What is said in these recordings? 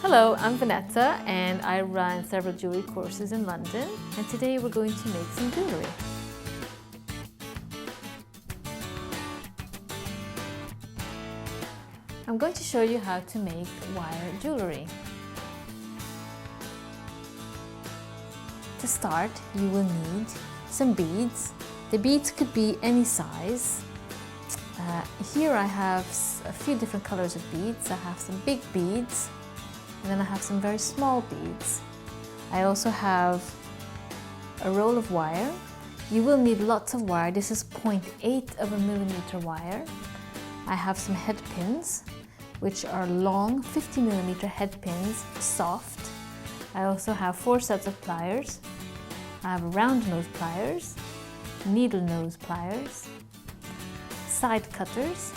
Hello, I'm Vanessa and I run several jewelry courses in London, and today we're going to make some jewelry. I'm going to show you how to make wire jewelry. To start, you will need some beads. The beads could be any size. Here I have a few different colors of beads. I have some big beads, and then I have some very small beads. I also have a roll of wire. You will need lots of wire. This is 0.8 of a millimeter wire. I have some head pins, which are long 50 millimeter head pins, soft. I also have 4 sets of pliers. I have round nose pliers, needle nose pliers, side cutters,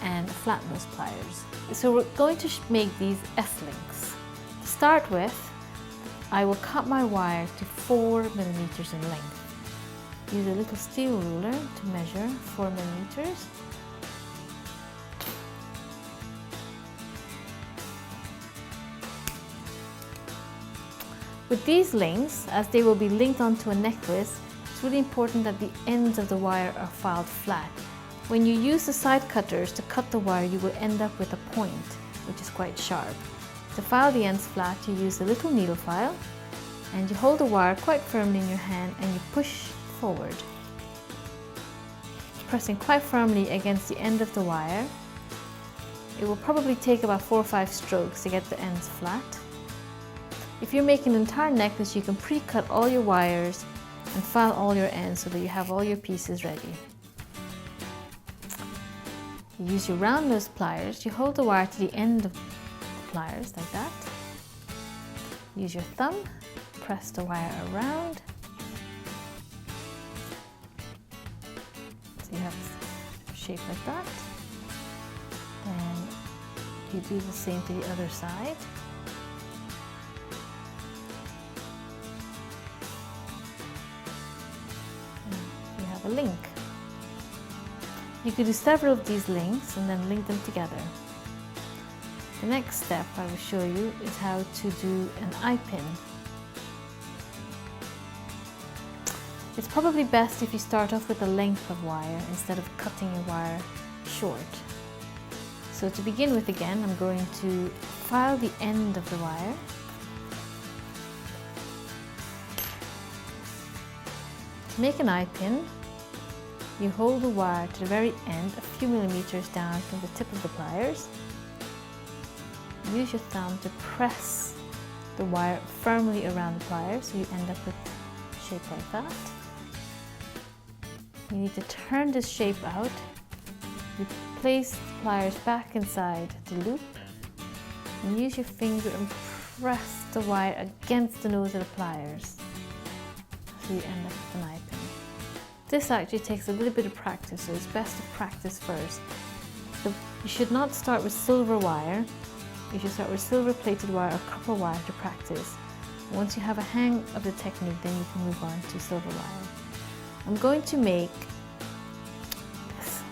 and flat nose pliers. So we're going to make these S-links. To start with, I will cut my wire to 4 millimeters in length. Use a little steel ruler to measure 4 millimeters. With these links, as they will be linked onto a necklace, it's really important that the ends of the wire are filed flat. When you use the side cutters to cut the wire, you will end up with a point, which is quite sharp. To file the ends flat, you use a little needle file, and you hold the wire quite firmly in your hand and you push forward, pressing quite firmly against the end of the wire. It will probably take about 4 or 5 strokes to get the ends flat. If you're making an entire necklace, you can pre-cut all your wires and file all your ends so that you have all your pieces ready. You use your round nose pliers. You hold the wire to the end of the pliers like that. Use your thumb, press the wire around. So you have a shape like that. And you do the same to the other side. You have a link. You could do several of these links and then link them together. The next step I will show you is how to do an eye pin. It's probably best if you start off with a length of wire instead of cutting your wire short. So to begin with, again, I'm going to file the end of the wire. To make an eye pin, you hold the wire to the very end, a few millimeters down from the tip of the pliers. Use your thumb to press the wire firmly around the pliers so you end up with a shape like that. You need to turn this shape out. You place the pliers back inside the loop and use your finger and press the wire against the nose of the pliers so you end up with an eye pin. This actually takes a little bit of practice, so it's best to practice first. You should not start with silver wire. You should start with silver plated wire or copper wire to practice. Once you have a hang of the technique, then you can move on to silver wire. I'm going to make this.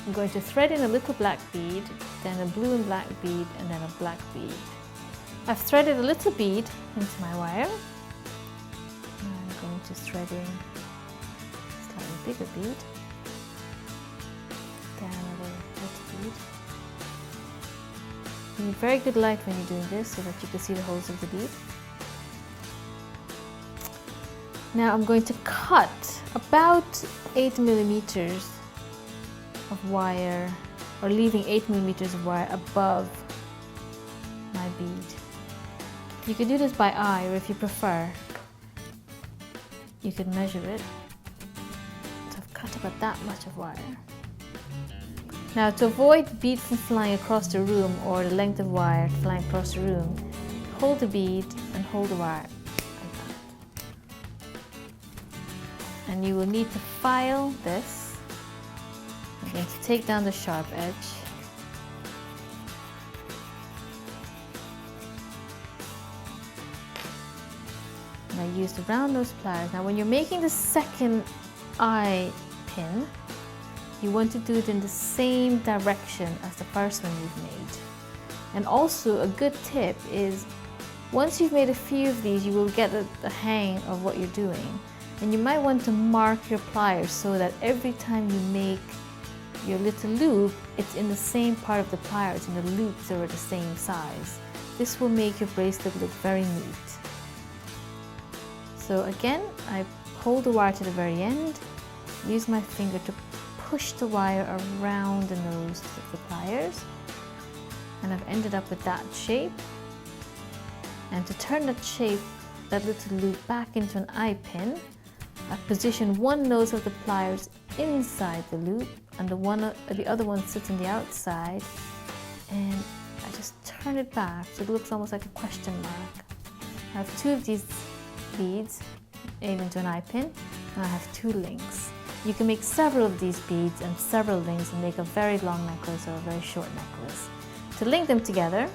I'm going to thread in a little black bead, then a blue and black bead, and then a black bead. I've threaded a little bead into my wire. I'm going to thread in a slightly bigger bead, then another little bead. You need very good light when you're doing this so that you can see the holes of the bead. Now I'm going to cut about 8 millimeters of wire, or leaving 8 millimeters of wire above my bead. You can do this by eye, or if you prefer, you can measure it. So I've cut about that much of wire. Now, to avoid the bead from flying across the room or the length of wire flying across the room, hold the bead and hold the wire like that. And you will need to file this. I'm going to take down the sharp edge. And I use the round nose pliers. Now when you're making the second eye pin, you want to do it in the same direction as the first one you've made. And also a good tip is, once you've made a few of these, you will get the hang of what you're doing. And you might want to mark your pliers so that every time you make your little loop, it's in the same part of the pliers and the loops are the same size. This will make your bracelet look very neat. So again, I hold the wire to the very end, use my finger to push the wire around the nose of the pliers, and I've ended up with that shape. And to turn that shape, that little loop back into an eye pin, I position one nose of the pliers inside the loop and the other one sits on the outside, and I just turn it back so it looks almost like a question mark. I have two of these beads aimed into an eye pin, and I have two links. You can make several of these beads and several links and make a very long necklace or a very short necklace. To link them together,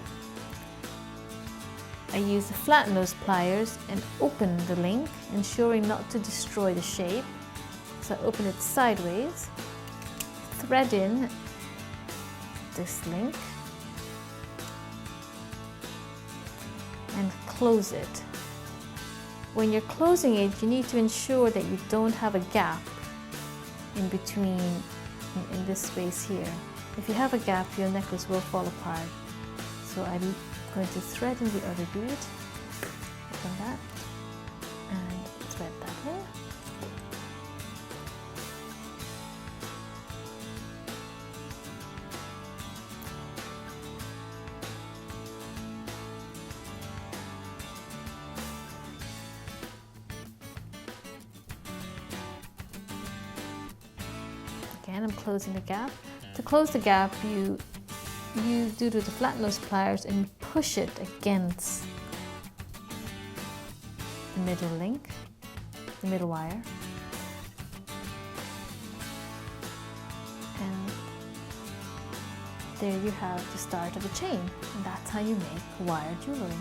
I use the flat nose pliers and open the link, ensuring not to destroy the shape. So I open it sideways, thread in this link, and close it. When you're closing it, you need to ensure that you don't have a gap in between, in this space here. If you have a gap, your necklace will fall apart. So I'm going to thread in the other bead, open that, and thread that in. Again, I'm closing the gap. To close the gap, you do the flat nose pliers and push it against the middle link, the middle wire. And there you have the start of a chain. And that's how you make wire jewellery.